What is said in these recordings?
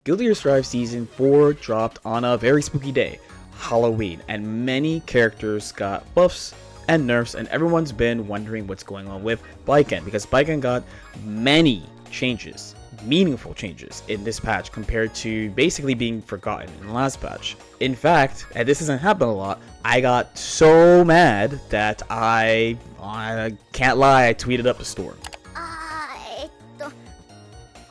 Guilty Gear Strive Season 4 dropped on a very spooky day, Halloween, and many characters got buffs and nerfs, and everyone's been wondering what's going on with Baiken, because Baiken got many changes, meaningful changes in this patch compared to basically being forgotten in the last patch. In fact, and this hasn't happened a lot, I got so mad that I can't lie, I tweeted up a storm.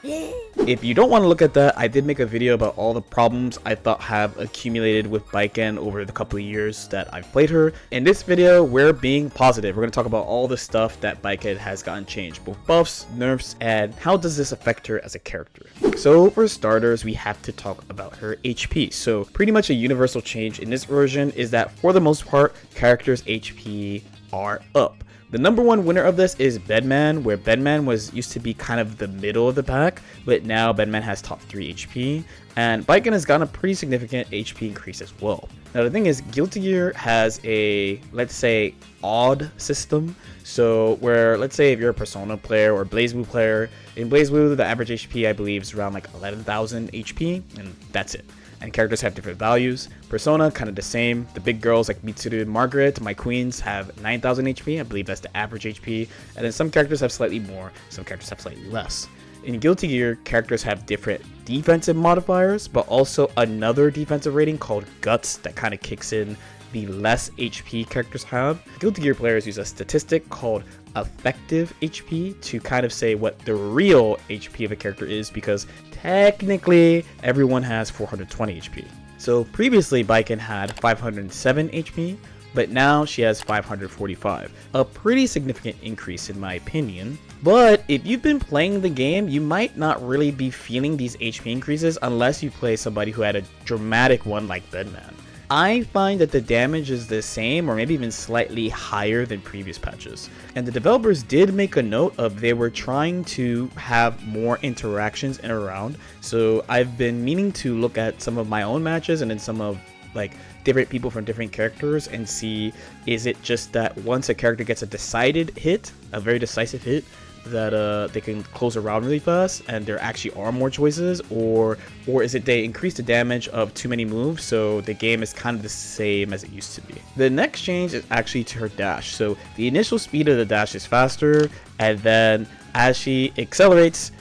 If you don't want to look at that, I did make a video about all the problems I thought have accumulated with Baiken over the couple of years that I've played her. In this video, we're being positive. We're going to talk about all the stuff that Baiken has gotten changed, both buffs, nerfs, and how does this affect her as a character. So for starters, we have to talk about her HP. So pretty much a universal change in this version is that for the most part, characters' HP are up. The number one winner of this is Bedman, where Bedman used to be kind of the middle of the pack, but now Bedman has top 3 HP, and Baiken has gotten a pretty significant HP increase as well. Now the thing is, Guilty Gear has a, let's say, odd system. So where, let's say if you're a Persona player or BlazBlue player, in BlazBlue the average HP I believe is around like 11,000 HP, and that's it. And characters have different values. Persona, kind of the same. The big girls like Mitsuru and Margaret, my queens, have 9,000 HP. I believe that's the average HP. And then some characters have slightly more, some characters have slightly less. In Guilty Gear, characters have different defensive modifiers, but also another defensive rating called Guts that kind of kicks in the less HP characters have. Guilty Gear players use a statistic called effective HP to kind of say what the real HP of a character is, because technically everyone has 420 HP. So previously Baiken had 507 HP, but now she has 545. A pretty significant increase in my opinion. But if you've been playing the game, you might not really be feeling these HP increases unless you play somebody who had a dramatic one like Bedman. I find that the damage is the same or maybe even slightly higher than previous patches. And the developers did make a note of they were trying to have more interactions in a round. So I've been meaning to look at some of my own matches and then some of like different people from different characters and see, is it just that once a character gets a decided hit, a very decisive hit, that they can close a round really fast and there actually are more choices, or is it they increase the damage of too many moves so the game is kind of the same as it used to be. The next change is actually to her dash. So the initial speed of the dash is faster, and then as she accelerates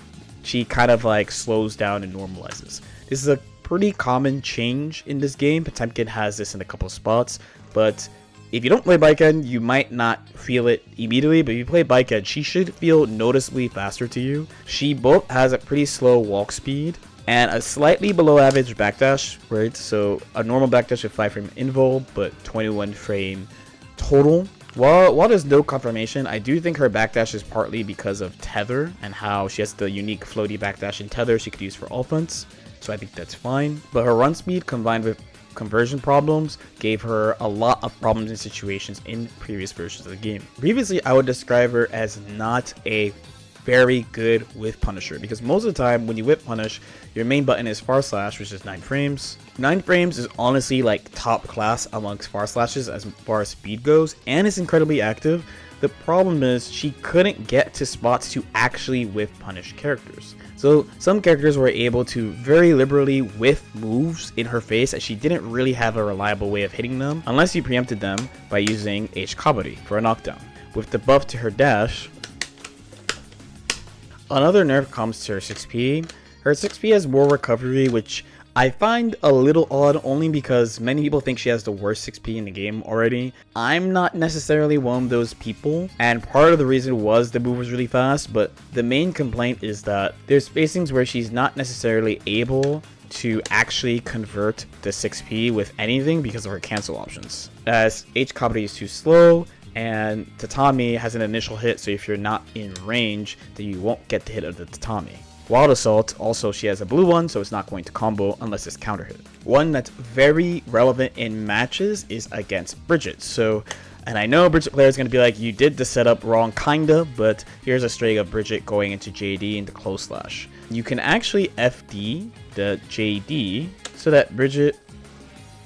she kind of like slows down and normalizes. This is a pretty common change in this game. Potemkin has this in a couple of spots, but if you don't play Baiken, you might not feel it immediately, but if you play Baiken, she should feel noticeably faster to you. She both has a pretty slow walk speed and a slightly below average backdash, right? So a normal backdash with 5 frame invul, but 21 frame total. While there's no confirmation, I do think her backdash is partly because of tether and how she has the unique floaty backdash in tether she could use for offense. So I think that's fine. But her run speed combined with conversion problems gave her a lot of problems in situations in previous versions of the game. Previously, I would describe her as not a very good whiff punisher, because most of the time when you whip punish, your main button is far slash, which is 9 frames. 9 frames is honestly like top class amongst far slashes as far as speed goes, and it's incredibly active. The problem is she couldn't get to spots to actually whiff punish characters. So some characters were able to very liberally whiff moves in her face, as she didn't really have a reliable way of hitting them unless you preempted them by using Kabari for a knockdown. With the buff to her dash, another nerf comes to her 6p. Her 6p has more recovery, which I find a little odd only because many people think she has the worst 6p in the game already. I'm not necessarily one of those people, and part of the reason was the move was really fast, but the main complaint is that there's spacings where she's not necessarily able to actually convert the 6p with anything because of her cancel options. As Kabari is too slow, and Tatami has an initial hit, so if you're not in range, then you won't get the hit of the Tatami. Wild Assault, also she has a blue one, so it's not going to combo unless it's counter hit. One that's very relevant in matches is against Bridget. So, and I know Bridget players are going to be like, you did the setup wrong kinda, but here's a string of Bridget going into JD into close slash. You can actually FD the JD so that Bridget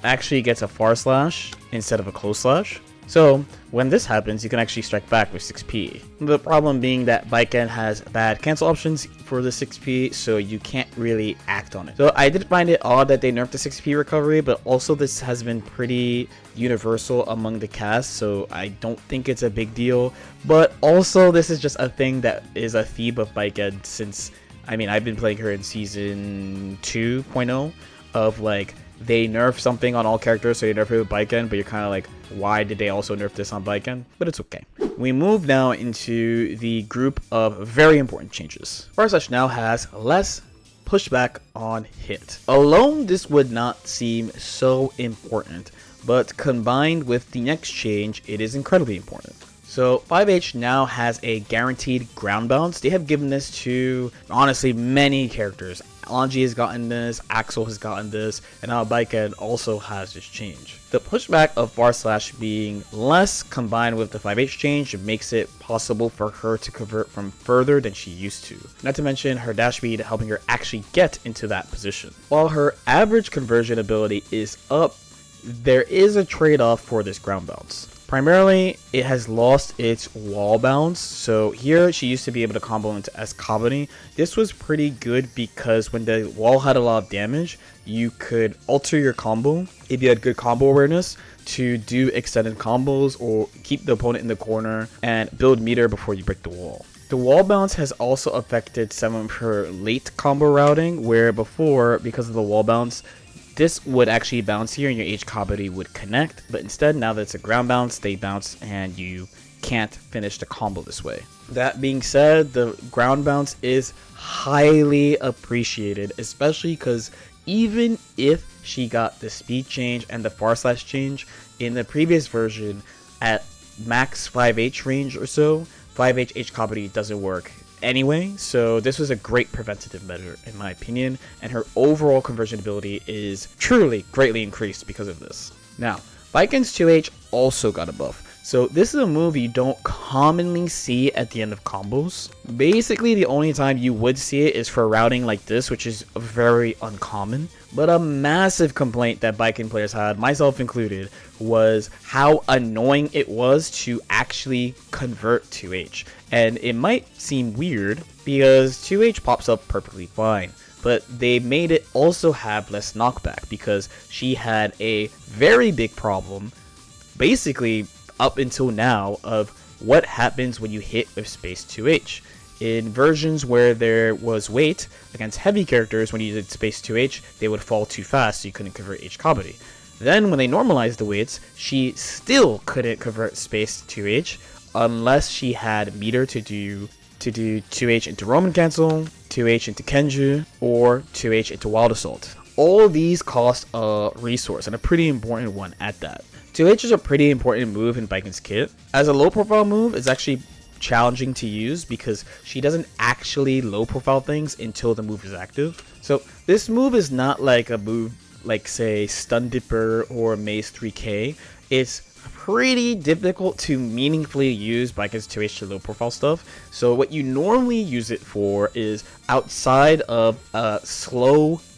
actually gets a far slash instead of a close slash. So when this happens, you can actually strike back with 6p. The problem being that Baiken has bad cancel options for the 6P, so you can't really act on it. So I did find it odd that they nerfed the 6P recovery, but also this has been pretty universal among the cast, so I don't think it's a big deal. But also this is just a thing that is a theme of Baiken since, I mean, I've been playing her in season 2.0 of like, they nerf something on all characters, so they nerf it with Baiken, but you're kind of like, why did they also nerf this on Baiken? But it's okay. We move now into the group of very important changes. Farslash now has less pushback on hit. Alone, this would not seem so important, but combined with the next change, it is incredibly important. So 5H now has a guaranteed ground bounce. They have given this to, honestly, many characters. Anji has gotten this, Axel has gotten this, and now Baiken also has this change. The pushback of Farslash being less combined with the 5H change makes it possible for her to convert from further than she used to. Not to mention her dash speed helping her actually get into that position. While her average conversion ability is up, there is a trade-off for this ground bounce. Primarily, it has lost its wall bounce, so here she used to be able to combo into Kabari. This was pretty good because when the wall had a lot of damage, you could alter your combo if you had good combo awareness to do extended combos or keep the opponent in the corner and build meter before you break the wall. The wall bounce has also affected some of her late combo routing, where before, because of the wall bounce, this would actually bounce here and your H Kabari would connect, but instead now that it's a ground bounce, they bounce and you can't finish the combo this way. That being said, the ground bounce is highly appreciated, especially because even if she got the speed change and the Farslash change in the previous version at max 5H range or so, 5H H Kabari doesn't work anyway, so this was a great preventative measure in my opinion, and her overall conversion ability is truly greatly increased because of this. Now, Baiken's 2H also got a buff. So this is a move you don't commonly see at the end of combos. Basically, the only time you would see it is for routing like this, which is very uncommon. But a massive complaint that Baiken players had, myself included, was how annoying it was to actually convert 2H. And it might seem weird because 2H pops up perfectly fine, but they made it also have less knockback because she had a very big problem, basically up until now, of what happens when you hit with space 2H. In versions where there was weight against heavy characters, when you did space 2H, they would fall too fast, so you couldn't convert H Kabari. Then when they normalized the weights, she still couldn't convert space 2H unless she had meter to do 2H into Roman Cancel, 2H into Kenju, or 2H into Wild Assault. All these cost a resource, and a pretty important one at that. 2H is a pretty important move in Baiken's kit. As a low profile move, it's actually challenging to use because she doesn't actually low profile things until the move is active. So this move is not like a move like say Stun Dipper or Maze 3K. It's pretty difficult to meaningfully use Baiken's 2H to low profile stuff. So what you normally use it for is outside of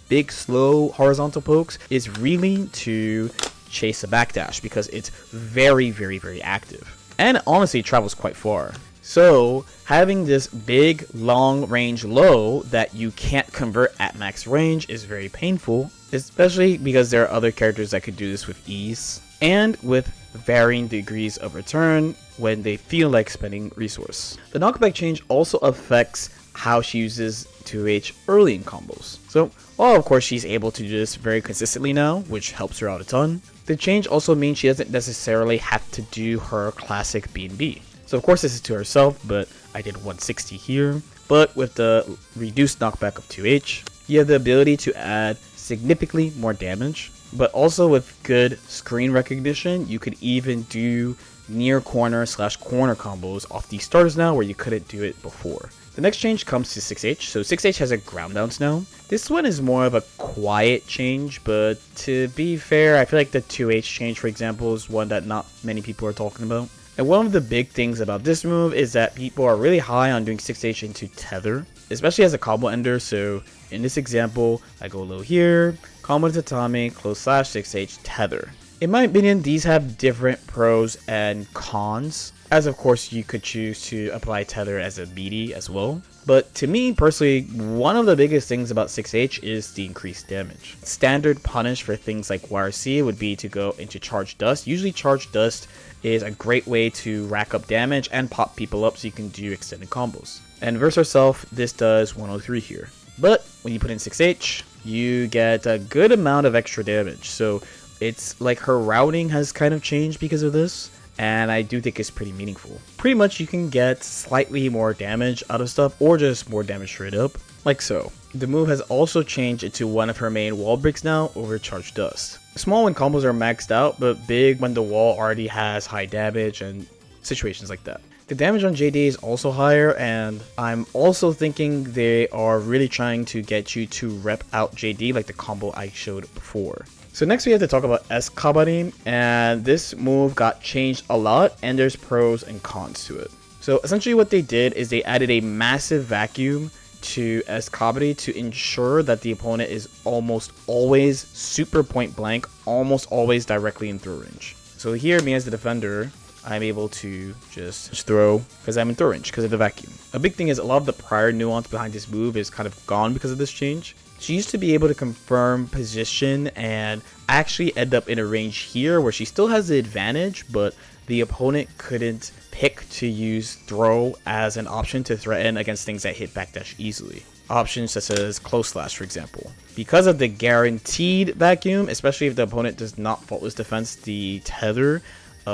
big slow horizontal pokes is really to chase a backdash because it's very, very, very active. And honestly, it travels quite far. So having this big long range low that you can't convert at max range is very painful, especially because there are other characters that could do this with ease and with varying degrees of return when they feel like spending resource. The knockback change also affects how she uses 2H early in combos. So while of course she's able to do this very consistently now, which helps her out a ton, the change also means she doesn't necessarily have to do her classic B&B. So of course this is to herself, but I did 160 here. But with the reduced knockback of 2H, you have the ability to add significantly more damage. But also with good screen recognition, you could even do near corner / corner combos off these starters now where you couldn't do it before. The next change comes to 6H. So 6H has a ground bounce now. This one is more of a quiet change, but to be fair, I feel like the 2H change, for example, is one that not many people are talking about. And one of the big things about this move is that people are really high on doing 6H into tether, especially as a combo ender. So in this example, I go low here, combo to tatami, close / 6H tether. In my opinion, these have different pros and cons, as of course you could choose to apply tether as a BD as well. But to me personally, one of the biggest things about 6H is the increased damage. Standard punish for things like YRC would be to go into charged dust. Usually charged dust is a great way to rack up damage and pop people up so you can do extended combos. And verse herself, this does 103 here. But when you put in 6H, you get a good amount of extra damage. So it's like her routing has kind of changed because of this. And I do think it's pretty meaningful. Pretty much you can get slightly more damage out of stuff or just more damage straight up, like so. The move has also changed into one of her main wall breaks now over charged dust. Small when combos are maxed out, but big when the wall already has high damage and situations like that. The damage on JD is also higher, and I'm also thinking they are really trying to get you to rep out JD like the combo I showed before. So next we have to talk about S Kabari, and this move got changed a lot and there's pros and cons to it. So essentially what they did is they added a massive vacuum to S Kabari to ensure that the opponent is almost always super point blank, almost always directly in throw range. So here, me as the defender, I'm able to just throw because I'm in throw range because of the vacuum. A big thing is a lot of the prior nuance behind this move is kind of gone because of this change. She used to be able to confirm position and actually end up in a range here where she still has the advantage, but the opponent couldn't pick to use throw as an option to threaten against things that hit backdash easily. Options such as close slash, for example. Because of the guaranteed vacuum, especially if the opponent does not faultless defense the tether,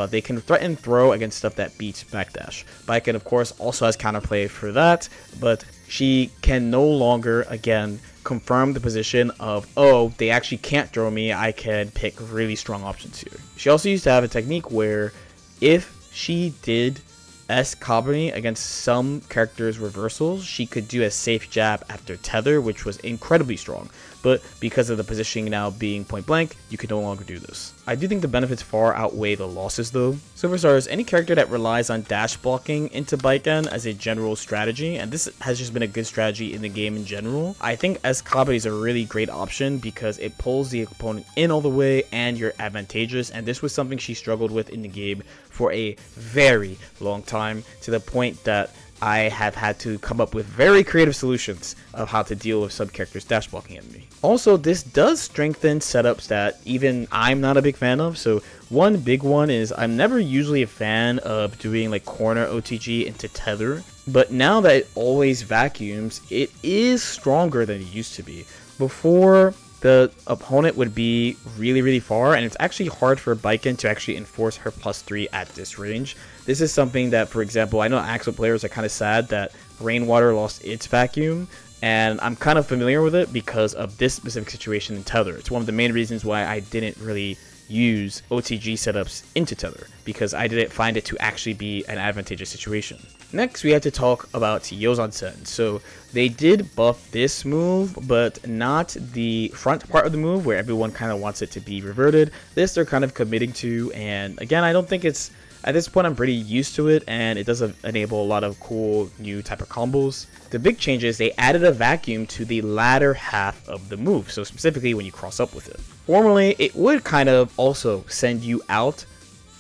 they can threaten throw against stuff that beats backdash. Baiken, of course, also has counterplay for that, but she can no longer, again, confirm the position of, oh, they actually can't throw me, I can pick really strong options here. She also used to have a technique where if she did S Kabari against some characters' reversals, she could do a safe jab after tether, which was incredibly strong. But because of the positioning now being point blank, you can no longer do this. I do think the benefits far outweigh the losses though. So for starters, any character that relies on dash blocking into Baiken as a general strategy, and this has just been a good strategy in the game in general, I think S Kabari is a really great option because it pulls the opponent in all the way and you're advantageous, and this was something she struggled with in the game for a very long time, to the point that I have had to come up with very creative solutions of how to deal with some characters dash blocking at me. Also, this does strengthen setups that even I'm not a big fan of. So one big one is I'm never usually a fan of doing like corner OTG into tether, but now that it always vacuums, it is stronger than it used to be. Before, the opponent would be really far, and it's actually hard for Baiken to actually enforce her +3 at this range. This is something that, for example, I know Axel players are kind of sad that Rainwater lost its vacuum, and I'm kind of familiar with it because of this specific situation in tether. It's one of the main reasons why I didn't really use OTG setups into tether, because I didn't find it to actually be an advantageous situation. Next, we have to talk about Yo-Onsen. So they did buff this move, but not the front part of the move where everyone kind of wants it to be reverted. This they're kind of committing to, and again, I don't think it's, at this point I'm pretty used to it, and it does enable a lot of cool new type of combos. The big change is they added a vacuum to the latter half of the move, so specifically when you cross up with it. Formerly, it would kind of also send you out,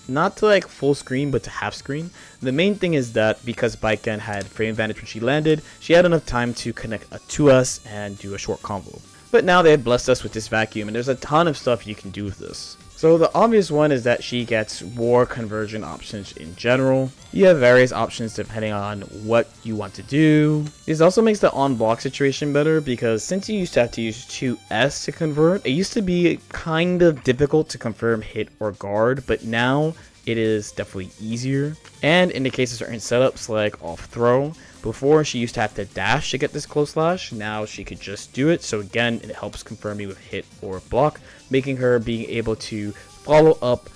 not to like full screen, but to half screen. The main thing is that because Baiken had frame advantage when she landed, she had enough time to connect to us and do a short combo. But now they have blessed us with this vacuum, and there's a ton of stuff you can do with this. So the obvious one is that she gets more conversion options in general. You have various options depending on what you want to do. This also makes the on block situation better because since you used to have to use 2S to convert, it used to be kind of difficult to confirm hit or guard, but now it is definitely easier. And in the case of certain setups like off throw, before she used to have to dash to get this close slash, now she could just do it. So again, it helps confirm me with hit or block, making her being able to follow up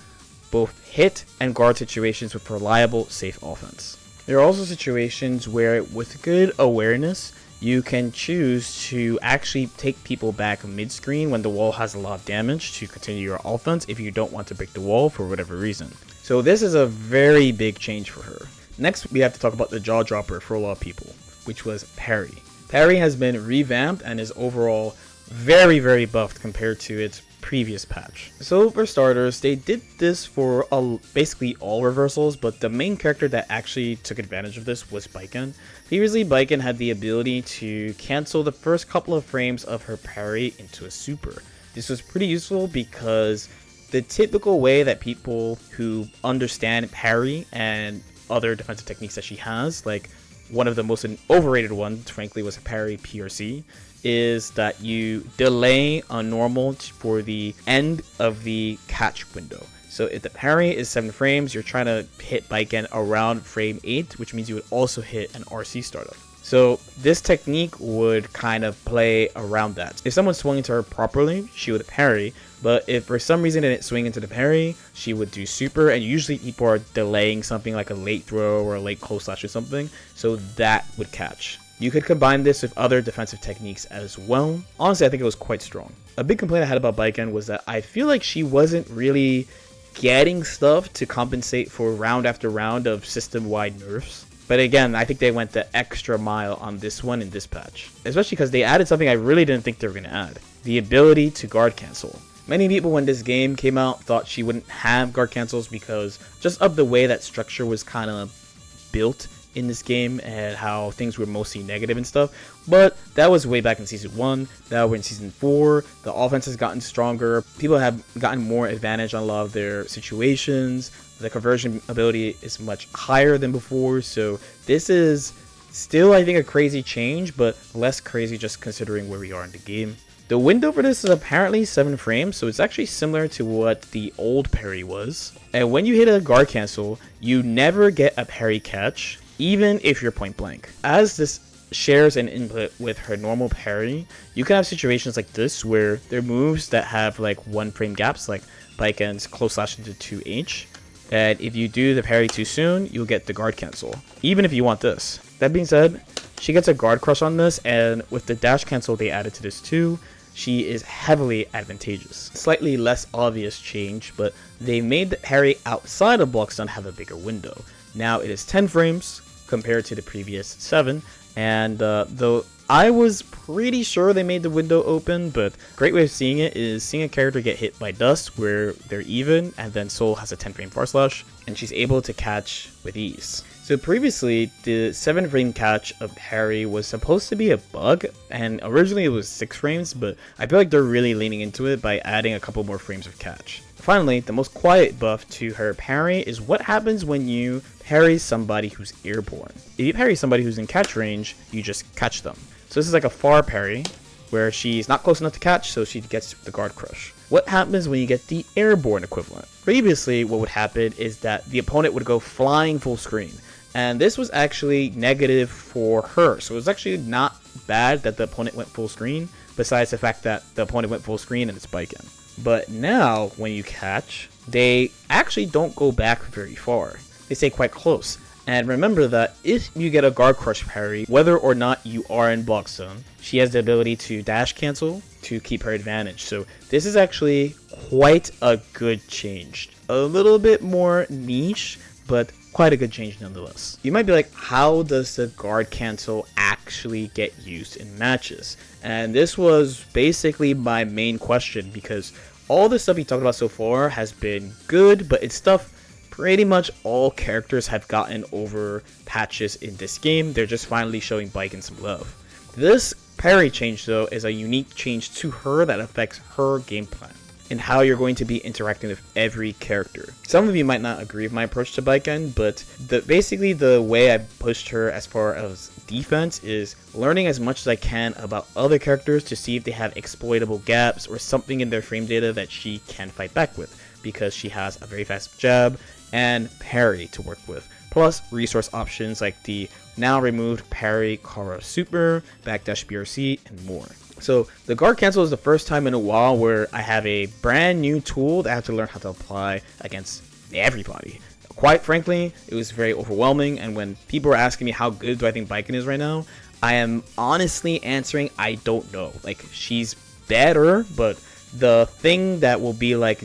both hit and guard situations with reliable, safe offense. There are also situations where with good awareness, you can choose to actually take people back mid-screen when the wall has a lot of damage to continue your offense if you don't want to break the wall for whatever reason. So this is a very big change for her. Next, we have to talk about the jaw dropper for a lot of people, which was Parry. Parry has been revamped and is overall very buffed compared to its previous patch. So for starters, they did this for basically all reversals, but the main character that actually took advantage of this was Baiken. Previously, Baiken had the ability to cancel the first couple of frames of her parry into a super. This was pretty useful because the typical way that people who understand parry and other defensive techniques that she has, like one of the most overrated ones, frankly, was parry PRC, is that you delay a normal for the end of the catch window. So if the parry is 7 frames, you're trying to hit Baiken around frame 8, which means you would also hit an RC startup. So this technique would kind of play around that. If someone swung into her properly, she would parry, but if for some reason it didn't swing into the parry, she would do super, and usually people are delaying something like a late throw or a late close slash or something, so that would catch. You could combine this with other defensive techniques as well. Honestly, I think it was quite strong. A big complaint I had about Baiken was that I feel like she wasn't really getting stuff to compensate for round after round of system-wide nerfs. But again, I think they went the extra mile on this one in this patch. Especially because they added something I really didn't think they were going to add. The ability to guard cancel. Many people when this game came out thought she wouldn't have guard cancels because just of the way that structure was kind of built in this game and how things were mostly negative and stuff. But that was way back in Season 1, that we're in Season 4, the offense has gotten stronger, people have gotten more advantage on a lot of their situations, the conversion ability is much higher than before, so this is still, I think, a crazy change, but less crazy just considering where we are in the game. The window for this is apparently 7 frames, so it's actually similar to what the old parry was. And when you hit a guard cancel, you never get a parry catch, even if you're point blank. As this shares an input with her normal parry, you can have situations like this where there are moves that have like 1 frame gaps, like Baiken's close slash into 2H. And if you do the parry too soon, you'll get the guard cancel, even if you want this. That being said, she gets a guard crush on this, and with the dash cancel they added to this too, she is heavily advantageous. Slightly less obvious change, but they made the parry outside of block stun have a bigger window. Now it is 10 frames compared to the previous 7, and though I was pretty sure they made the window open, but great way of seeing it is seeing a character get hit by dust where they're even, and then Soul has a 10 frame far slash, and she's able to catch with ease. So previously, the 7 frame catch of parry was supposed to be a bug, and originally it was 6 frames, but I feel like they're really leaning into it by adding a couple more frames of catch. Finally, the most quiet buff to her parry is what happens when you parry somebody who's airborne. If you parry somebody who's in catch range, you just catch them. So this is like a far parry, where she's not close enough to catch, so she gets the guard crush. What happens when you get the airborne equivalent? Previously, what would happen is that the opponent would go flying full screen, and this was actually negative for her, so it was actually not bad that the opponent went full screen, besides the fact that the opponent went full screen and it's Baiken. But now, when you catch, they actually don't go back very far. They stay quite close. And remember that if you get a guard crush parry, whether or not you are in block zone, she has the ability to dash cancel to keep her advantage. So this is actually quite a good change. A little bit more niche, but quite a good change nonetheless. You might be like, how does the guard cancel actually get used in matches? And this was basically my main question, because all the stuff we talked about so far has been good, but it's stuff pretty much all characters have gotten over patches in this game. They're just finally showing Baiken some love. This parry change though is a unique change to her that affects her game plan and how you're going to be interacting with every character. Some of you might not agree with my approach to Baiken, but basically the way I pushed her as far as defense is learning as much as I can about other characters to see if they have exploitable gaps or something in their frame data that she can fight back with, because she has a very fast jab and parry to work with, plus resource options like the now removed parry Kara Super, backdash BRC, and more. So the guard cancel is the first time in a while where I have a brand new tool that I have to learn how to apply against everybody. Quite frankly, it was very overwhelming, and when people were asking me how good do I think Baiken is right now, I am honestly answering I don't know. Like, she's better, but the thing that will be like,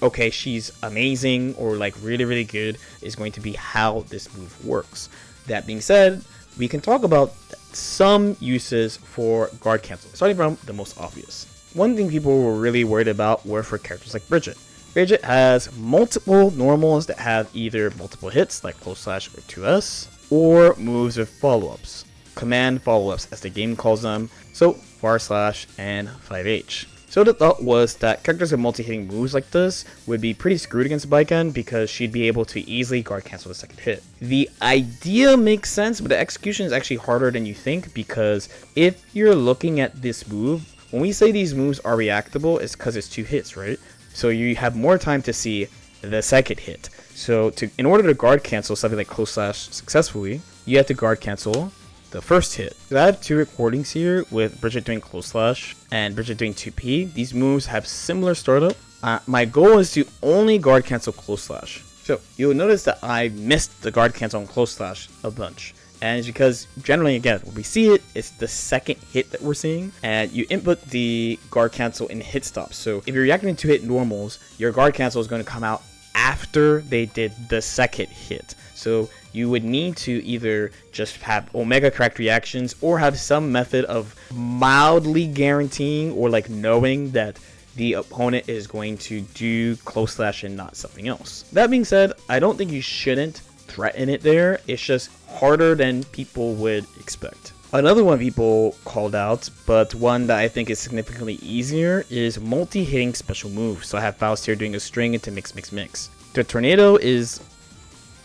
okay, she's amazing or like really, really good is going to be how this move works. That being said, we can talk about some uses for guard cancel, starting from the most obvious. one thing people were really worried about were for characters like Bridget. Bridget has multiple normals that have either multiple hits like close slash or 2S, or moves with follow-ups, command follow-ups as the game calls them, so far slash and 5H. So the thought was that characters with multi-hitting moves like this would be pretty screwed against Baiken because she'd be able to easily guard cancel the second hit. The idea makes sense, but the execution is actually harder than you think, because if you're looking at this move, when we say these moves are reactable, it's because it's 2 hits, right? So you have more time to see the second hit. So in order to guard cancel something like close slash successfully, you have to guard cancel the first hit. So I have 2 recordings here with Bridget doing close slash and Bridget doing 2P. These moves have similar startup. My goal is to only guard cancel close slash. So you'll notice that I missed the guard cancel on close slash a bunch. And it's because generally, again, when we see it, it's the second hit that we're seeing. And you input the guard cancel in hit stops. So if you're reacting to hit normals, your guard cancel is going to come out after they did the second hit. So you would need to either just have omega correct reactions or have some method of mildly guaranteeing or like knowing that the opponent is going to do close slash and not something else. That being said, I don't think you shouldn't threaten it there. It's just harder than people would expect. Another one people called out, but one that I think is significantly easier, is multi-hitting special moves. So I have Faust here doing a string into mix. The tornado is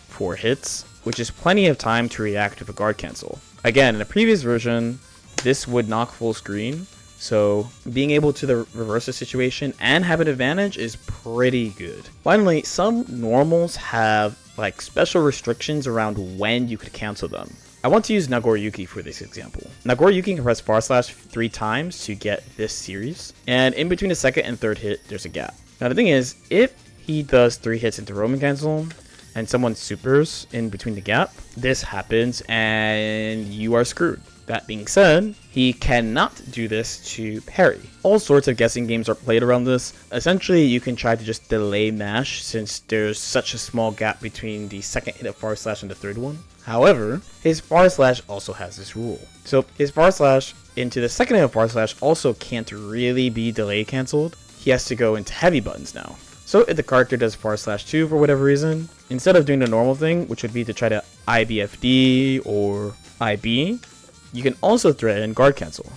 4 hits, which is plenty of time to react with a guard cancel. Again, in the previous version, this would knock full screen, so being able to reverse the situation and have an advantage is pretty good. Finally, some normals have like special restrictions around when you could cancel them. I want to use Nagoriyuki for this example. Nagoriyuki can press far slash 3 times to get this series, and in between the second and third hit, there's a gap. Now the thing is, if he does 3 hits into Roman cancel, and someone supers in between the gap, this happens and you are screwed. That being said, he cannot do this to Parry. All sorts of guessing games are played around this. Essentially, you can try to just delay mash since there's such a small gap between the second hit of far slash and the third one. However, his far slash also has this rule. So his far slash into the second hit of far slash also can't really be delay cancelled. He has to go into heavy buttons now. So if the character does far slash 2 for whatever reason, instead of doing the normal thing, which would be to try to IBFD or IB, you can also threaten guard cancel.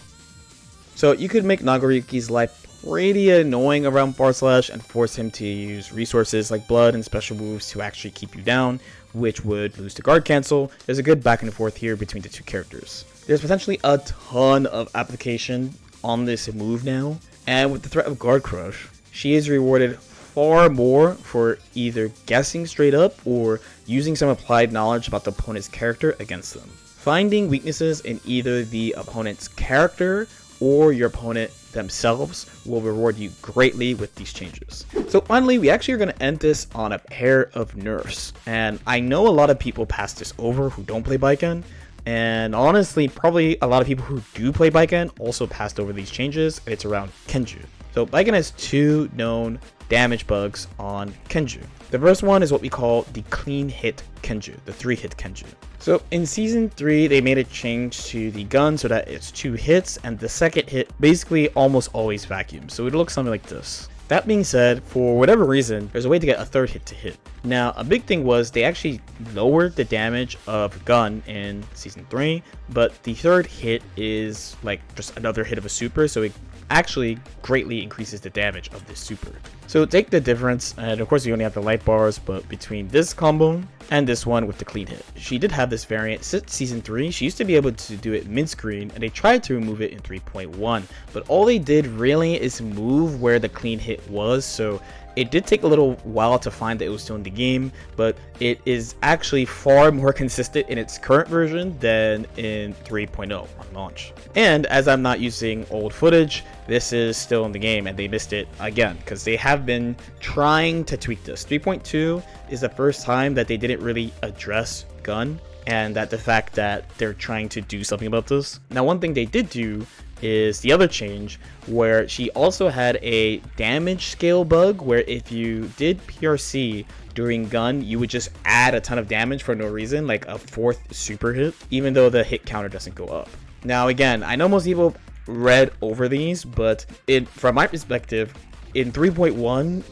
So you could make Nagoriyuki's life pretty annoying around far slash and force him to use resources like blood and special moves to actually keep you down, which would lose to guard cancel. There's a good back and forth here between the 2 characters. There's potentially a ton of application on this move now, and with the threat of guard crush, she is rewarded far more for either guessing straight up or using some applied knowledge about the opponent's character against them. Finding weaknesses in either the opponent's character or your opponent themselves will reward you greatly with these changes. So finally, we actually are going to end this on a pair of nerfs. And I know a lot of people pass this over who don't play Baiken. And honestly, probably a lot of people who do play Baiken also passed over these changes. It's around Kenju. So Baiken has 2 known damage bugs on Kenju. The first one is what we call the clean hit Kenju, the 3-hit Kenju. So in season 3, they made a change to the gun so that it's 2 hits, and the second hit basically almost always vacuums. So it looks something like this. That being said, for whatever reason, there's a way to get a 3rd hit to hit. Now, a big thing was they actually lowered the damage of gun in season 3, but the 3rd hit is like just another hit of a super, so it actually greatly increases the damage of this super. So take the difference, and of course you only have the light bars, but between this combo and this one with the clean hit. She did have this variant since season 3. She used to be able to do it mid-screen, and they tried to remove it in 3.1, but all they did really is move where the clean hit was, so it did take a little while to find that it was still in the game, but it is actually far more consistent in its current version than in 3.0 on launch. And as I'm not using old footage, this is still in the game, and they missed it again because they have been trying to tweak this. 3.2 is the first time that they didn't really address gun, and that the fact that they're trying to do something about this. Now, one thing they did do is the other change where she also had a damage scale bug where if you did PRC during gun, you would just add a ton of damage for no reason, like a 4th super hit, even though the hit counter doesn't go up. Now again, I know most people read over these, but from my perspective, in 3.1,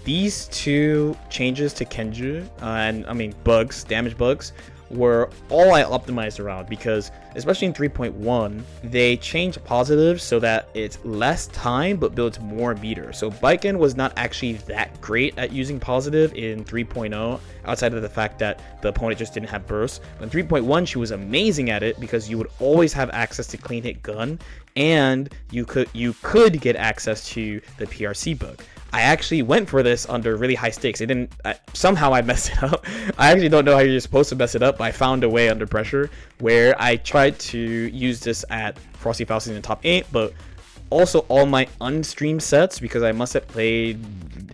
these two changes to Kenju, and I mean bugs, damage bugs, were all I optimized around, because especially in 3.1 they changed positives so that it's less time but builds more meter. So Baiken was not actually that great at using positive in 3.0 outside of the fact that the opponent just didn't have burst. But in 3.1 she was amazing at it because you would always have access to clean hit gun, and you could get access to the PRC bug. I actually went for this under really high stakes. Somehow I messed it up. I actually don't know how you're supposed to mess it up, but I found a way under pressure where I tried to use this at Frosty Fausty in the top 8, but also all my unstreamed sets, because I must have played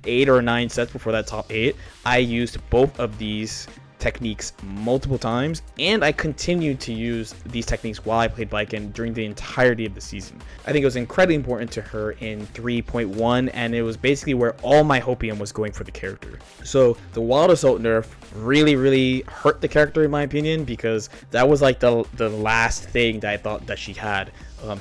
8 or 9 sets before that top 8. I used both of these techniques multiple times, and I continued to use these techniques while I played Baiken during the entirety of the season. I think it was incredibly important to her in 3.1, and it was basically where all my hopium was going for the character. So the Wild Assault nerf really hurt the character in my opinion, because that was like the last thing that I thought that she had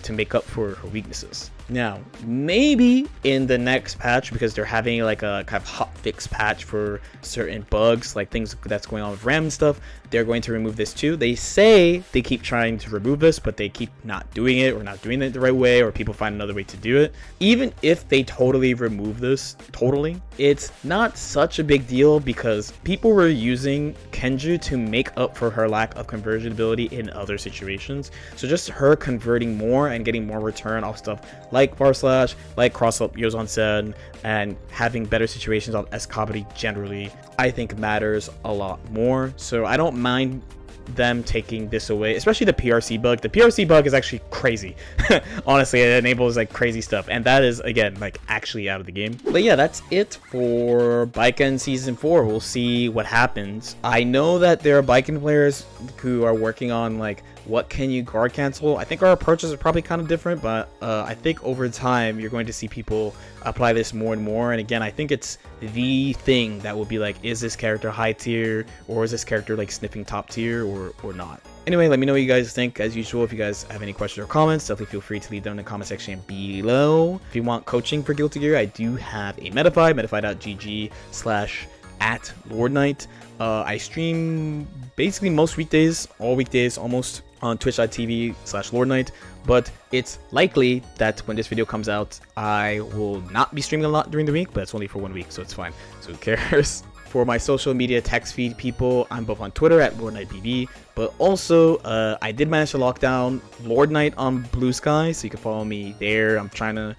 to make up for her weaknesses. Now, maybe in the next patch, because they're having like a kind of hot fix patch for certain bugs, like things that's going on with RAM and stuff, they're going to remove this too. They say they keep trying to remove this, but they keep not doing it, or not doing it the right way, or people find another way to do it. Even if they totally remove this, it's not such a big deal, because people were using Kenju to make up for her lack of conversion ability in other situations. So just her converting more and getting more return off stuff like bar slash, like cross up Yo-Onsen, and having better situations on Kabari generally, I think matters a lot more. So I don't mind them taking this away, especially the PRC bug. The PRC bug is actually crazy. Honestly, it enables like crazy stuff, and that is again like actually out of the game. But yeah, that's it for Baiken season 4. We'll see what happens. I know that there are Baiken players who are working on like, what can you guard cancel? I think our approaches are probably kind of different, but I think over time you're going to see people apply this more and more. And again, I think it's the thing that will be like, is this character high tier, or is this character like sniffing top tier, or not? Anyway, let me know what you guys think. As usual, if you guys have any questions or comments, definitely feel free to leave them in the comment section below. If you want coaching for Guilty Gear, I do have a Metafy, metafy.gg/@LordKnight. I stream basically most weekdays, all weekdays almost, on twitch.tv/LordKnight, but it's likely that when this video comes out, I will not be streaming a lot during the week, but it's only for 1 week, so it's fine. So who cares? For my social media text feed people, I'm both on Twitter at LordKnightBB, but also I did manage to lock down LordKnight on Blue Sky, so you can follow me there. I'm trying to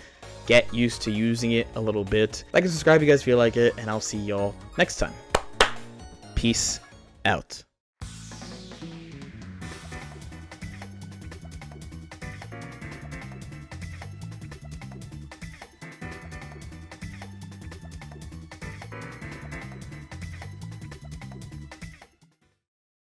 get used to using it a little bit. Like and subscribe if you guys feel like it, and I'll see y'all next time. Peace out.